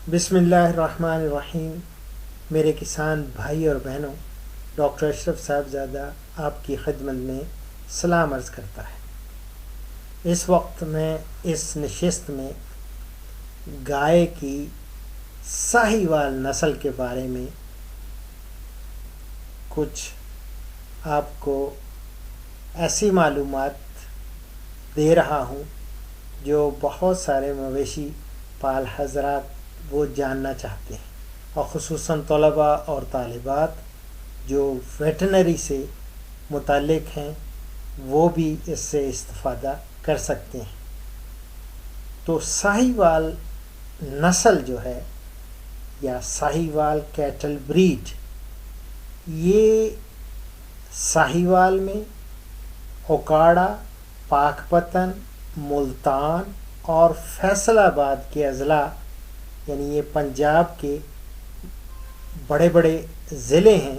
बिस्मिल्लाहिर्रहमानिर्रहीम। मेरे किसान भाई और बहनों, डॉक्टर अशरफ साहबजादा आपकी खिदमत में सलाम अर्ज़ करता है। इस वक्त मैं इस नशिस्त में गाय की साहीवाल नस्ल के बारे में कुछ आपको ऐसी मालूमात दे रहा हूँ जो बहुत सारे मवेशी पाल हजरात वो जानना चाहते हैं, और ख़ुसूसन तलबा और तालिबात जो वेटनरी से मुताल्लिक़ हैं वो भी इससे इस्तिफ़ादा कर सकते हैं। तो साहीवाल नस्ल जो है या साहीवाल कैटल ब्रीड, ये साहीवाल में ओकाड़ा, पाकपतन, मुल्तान और फैसलाबाद के अज़ला, यानी ये पंजाब के बड़े बड़े ज़िले हैं,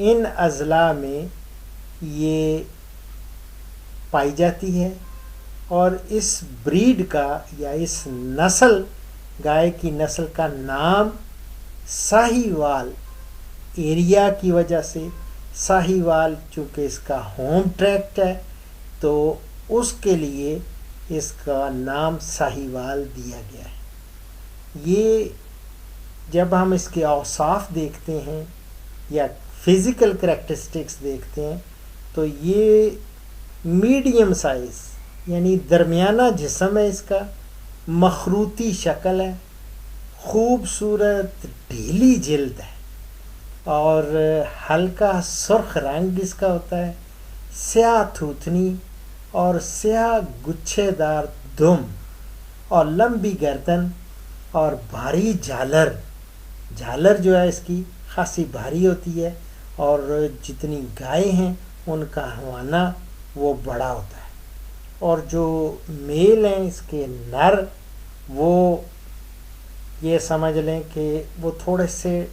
इन अज़ला में ये पाई जाती है। और इस ब्रीड का या इस नस्ल, गाय की नस्ल का नाम साहीवाल एरिया की वजह से, साहीवाल चूँकि इसका होम ट्रैक्ट है तो उसके लिए इसका नाम साहीवाल दिया गया है। ये जब हम इसके औसाफ देखते हैं या फिज़िकल करैक्टरिस्टिक्स देखते हैं तो ये मीडियम साइज़ यानी दरमियाना जिस्म है, इसका मखरूती शक्ल है, खूबसूरत ढीली जिल्द है और हल्का सुर्ख रंग इसका होता है, स्याह थूथनी और स्याह गुच्छेदार दुम और लंबी गर्दन और भारी झालर जो है इसकी खासी भारी होती है। और जितनी गाय हैं उनका हवाना वो बड़ा होता है। और जो मेल हैं इसके नर, वो ये समझ लें कि वो थोड़े से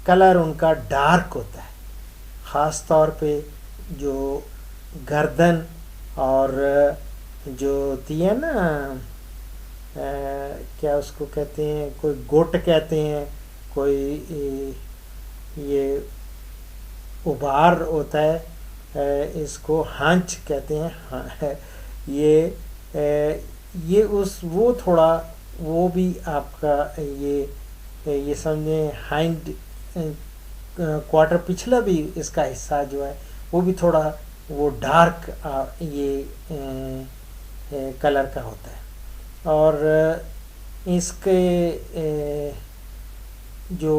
कलर उनका डार्क होता है, ख़ास तौर पे जो गर्दन और जो होती है ना, क्या उसको कहते हैं, कोई गोट कहते हैं, कोई ये उबार होता है, इसको हांच कहते हैं। हाँ, ये उस वो थोड़ा वो भी आपका ये समझें हाइंड क्वार्टर पिछला भी इसका हिस्सा जो है वो भी थोड़ा वो डार्क ये कलर का होता है। और इसके जो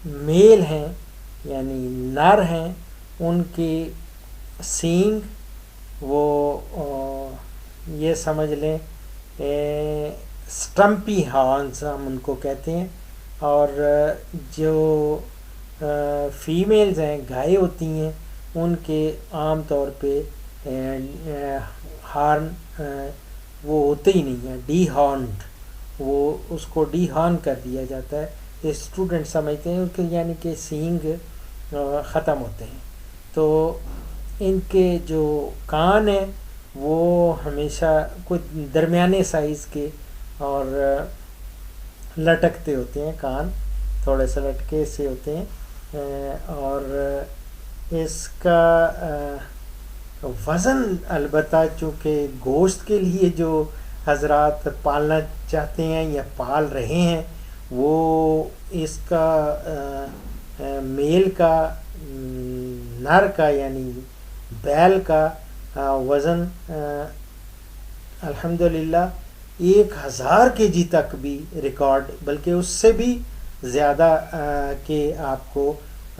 मेल हैं यानी नर हैं, उनके सींग वो ये समझ लें स्टम्पी हॉर्न्स हम उनको कहते हैं। और जो फीमेल्स हैं, गाय होती हैं, उनके आम तौर पे हॉर्न वो होते ही नहीं है, डी हॉर्न्ड, वो उसको डी हॉर्न कर दिया जाता है। स्टूडेंट समझते हैं उनके यानी कि सींग ख़त्म होते हैं। तो इनके जो कान हैं वो हमेशा कुछ दरमियाने साइज़ के और लटकते होते हैं, कान थोड़े से लटके से होते हैं। और इसका वज़न अलबत्ता चूँकि गोश्त के लिए जो हजरात पालना चाहते हैं या पाल रहे हैं, वो इसका मेल का, नर का यानी बैल का वज़न अल्हम्दुलिल्लाह 1000 केजी तक भी रिकॉर्ड, बल्कि उससे भी ज़्यादा के आपको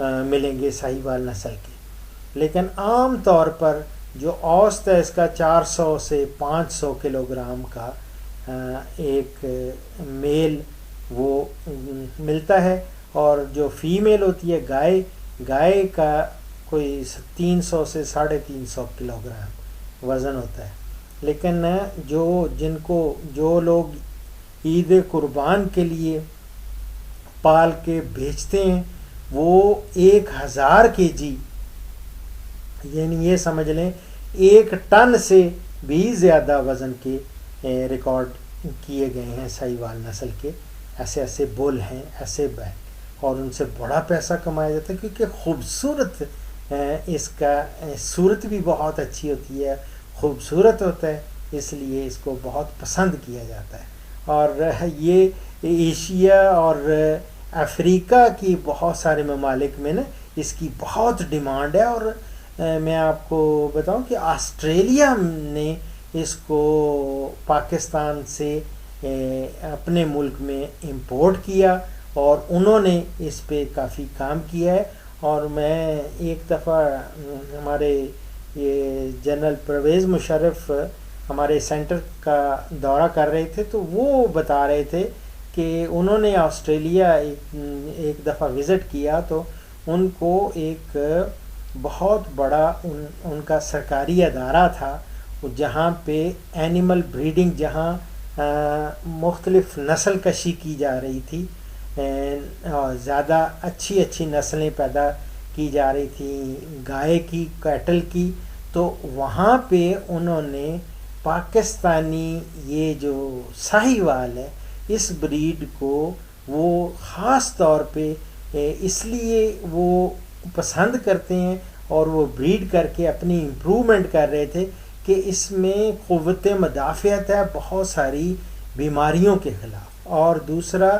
मिलेंगे साहीवाल नस्ल के। लेकिन आम तौर पर जो औसत है इसका 400 से 500 किलोग्राम का एक मेल वो मिलता है। और जो फीमेल होती है गाय का कोई 300 से 350 किलोग्राम वज़न होता है। लेकिन जो लोग ईद कुर्बान के लिए पाल के बेचते हैं वो 1000 केजी यानी ये समझ लें 1 टन से भी ज़्यादा वज़न के रिकॉर्ड کیے گئے ہیں ساہیوال نسل کے، ایسے ایسے بل ہیں، ایسے اور ان سے بڑا پیسہ کمایا جاتا ہے کیونکہ خوبصورت اس کا صورت بھی بہت اچھی ہوتی ہے، خوبصورت ہوتا ہے، اس لیے اس کو بہت پسند کیا جاتا ہے۔ اور یہ ایشیا اور افریقہ کی بہت سارے ممالک میں نا اس کی بہت ڈیمانڈ ہے، اور میں آپ کو بتاؤں کہ آسٹریلیا نے اس کو پاکستان سے اپنے ملک میں امپورٹ کیا، اور انہوں نے اس پہ کافی کام کیا ہے۔ اور میں ایک دفعہ ہمارے یہ جنرل پرویز مشرف ہمارے سینٹر کا دورہ کر رہے تھے، تو وہ بتا رہے تھے کہ انہوں نے آسٹریلیا ایک دفعہ وزٹ کیا، تو ان کو ایک بہت بڑا ان کا سرکاری ادارہ تھا جہاں پہ اینیمل بریڈنگ، جہاں مختلف نسل کشی کی جا رہی تھی، زیادہ اچھی اچھی نسلیں پیدا کی جا رہی تھیں گائے کی، کیٹل کی، تو وہاں پہ انہوں نے پاکستانی یہ جو ساہیوال ہے اس بریڈ کو وہ خاص طور پہ اس لیے وہ پسند کرتے ہیں اور وہ بریڈ کر کے اپنی امپرومنٹ کر رہے تھے کہ اس میں قوت مدافعت ہے بہت ساری بیماریوں کے خلاف۔ اور دوسرا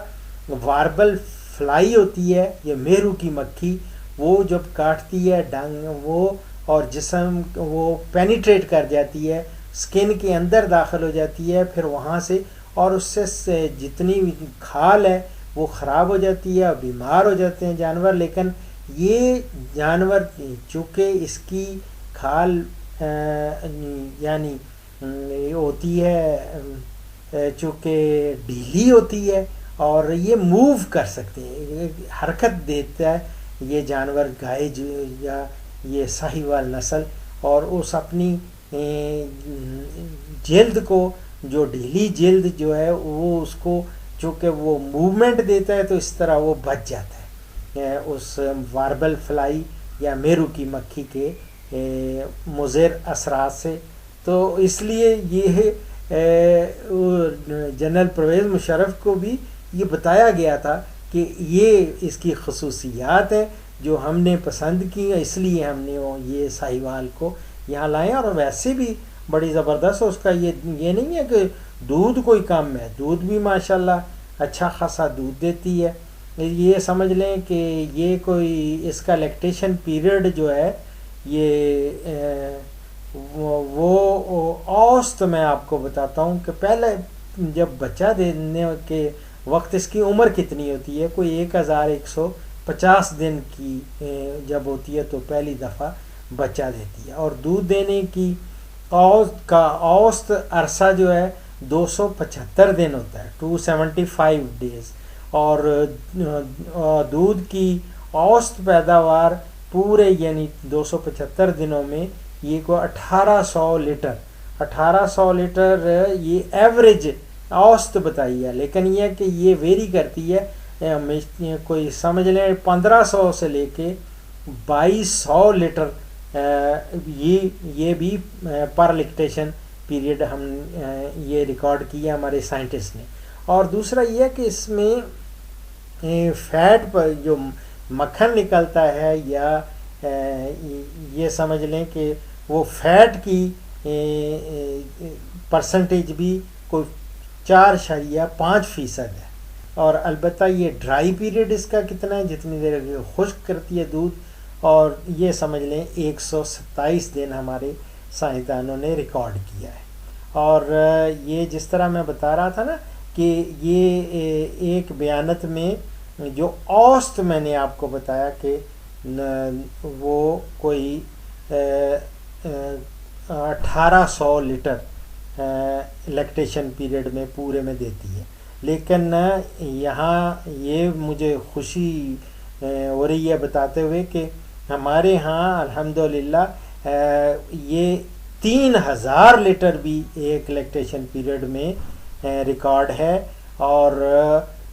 واربل فلائی ہوتی ہے، یہ میرو کی مکھی، وہ جب کاٹتی ہے ڈنگ وہ اور جسم وہ پینیٹریٹ کر جاتی ہے، سکن کے اندر داخل ہو جاتی ہے، پھر وہاں سے اور اس سے جتنی کھال ہے وہ خراب ہو جاتی ہے اور بیمار ہو جاتے ہیں جانور۔ لیکن یہ جانور چونکہ اس کی کھال یعنی ہوتی ہے چونکہ ڈھیلی ہوتی ہے اور یہ موو کر سکتے ہیں، حرکت دیتا ہے یہ جانور گائے یا یہ ساہیوال نسل، اور اس اپنی جلد کو جو ڈھیلی جلد جو ہے وہ اس کو چونکہ وہ موومنٹ دیتا ہے تو اس طرح وہ بچ جاتا ہے اس واربل فلائی یا میرو کی مکھی کے مضر اثرات سے۔ تو اس لیے یہ جنرل پرویز مشرف کو بھی یہ بتایا گیا تھا کہ یہ اس کی خصوصیات ہیں جو ہم نے پسند کی، اس لیے ہم نے یہ ساہیوال کو یہاں لائے۔ اور ویسے بھی بڑی زبردست اس کا یہ نہیں ہے کہ دودھ کوئی کم ہے، دودھ بھی ماشاءاللہ اچھا خاصا دودھ دیتی ہے۔ یہ سمجھ لیں کہ یہ کوئی اس کا لیکٹیشن پیریڈ جو ہے یہ وہ اوسط میں آپ کو بتاتا ہوں کہ پہلے جب بچہ دینے کے وقت اس کی عمر کتنی ہوتی ہے، کوئی 1150 دن کی جب ہوتی ہے تو پہلی دفعہ بچہ دیتی ہے، اور دودھ دینے کی اوسط عرصہ جو ہے 275 دن ہوتا ہے، 275 ڈیز، اور دودھ کی اوسط پیداوار پورے یعنی 275 دنوں میں یہ کو 1800 لیٹر یہ ایوریج اوسط بتائی ہے، لیکن یہ کہ یہ ویری کرتی ہے، کوئی سمجھ لیں 1500 سے لے کے 2200 لیٹر یہ بھی پر لیکٹیشن پیریڈ ہم یہ ریکارڈ کیا ہمارے سائنٹسٹ نے۔ اور دوسرا یہ کہ اس میں فیٹ پر جو مکھن نکلتا ہے یا یہ سمجھ لیں کہ وہ فیٹ کی پرسنٹیج بھی کوئی 4.5% ہے، اور البتہ یہ ڈرائی پیریڈ اس کا کتنا ہے، جتنی دیر خشک کرتی ہے دودھ، اور یہ سمجھ لیں 127 دن ہمارے سائنسدانوں نے ریکارڈ کیا ہے۔ اور یہ جس طرح میں بتا رہا تھا نا کہ یہ ایک بیانت میں جو اوسط میں نے آپ کو بتایا کہ وہ کوئی 1800 لیٹر لیکٹیشن پیریڈ میں پورے میں دیتی ہے، لیکن یہاں یہ مجھے خوشی ہو رہی ہے بتاتے ہوئے کہ ہمارے ہاں الحمدللہ یہ 3000 لیٹر بھی ایک لیکٹیشن پیریڈ میں ریکارڈ ہے، اور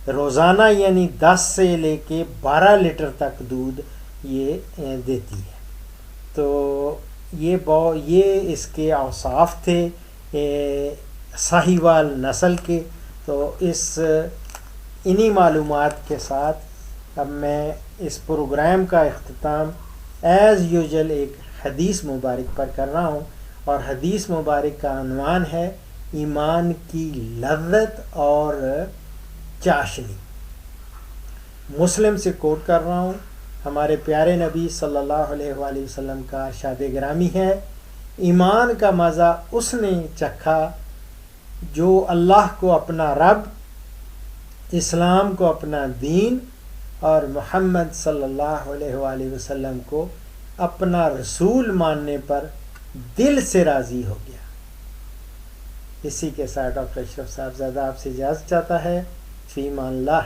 روزانہ یعنی 10 سے لے کے 12 لیٹر تک دودھ یہ دیتی ہے۔ تو یہ اس کے اوصاف تھے साहिवाल नस्ल के। तो इन्हीं मालूमात के साथ अब मैं इस प्रोग्राम का इख्तिताम एज़ यूजुअल एक हदीस मुबारक पर कर रहा हूँ, और हदीस मुबारक का अनवान है ईमान की लज्जत और चाशनी। मुस्लिम से कोट कर रहा हूँ। हमारे प्यारे नबी सल्लल्लाहु अलैहि वसल्लम का इरशाद गिरामी है, ईमान का मज़ा उसने चखा जो अल्लाह को अपना रब, इस्लाम को अपना दीन और मोहम्मद सल्लल्लाहु अलैहि वसल्लम को अपना रसूल मानने पर दिल से राज़ी हो गया। इसी के साथ डॉक्टर अशरफ साहबजादा आपसे इजाज़त चाहता है। फ़ी अमान अल्लाह।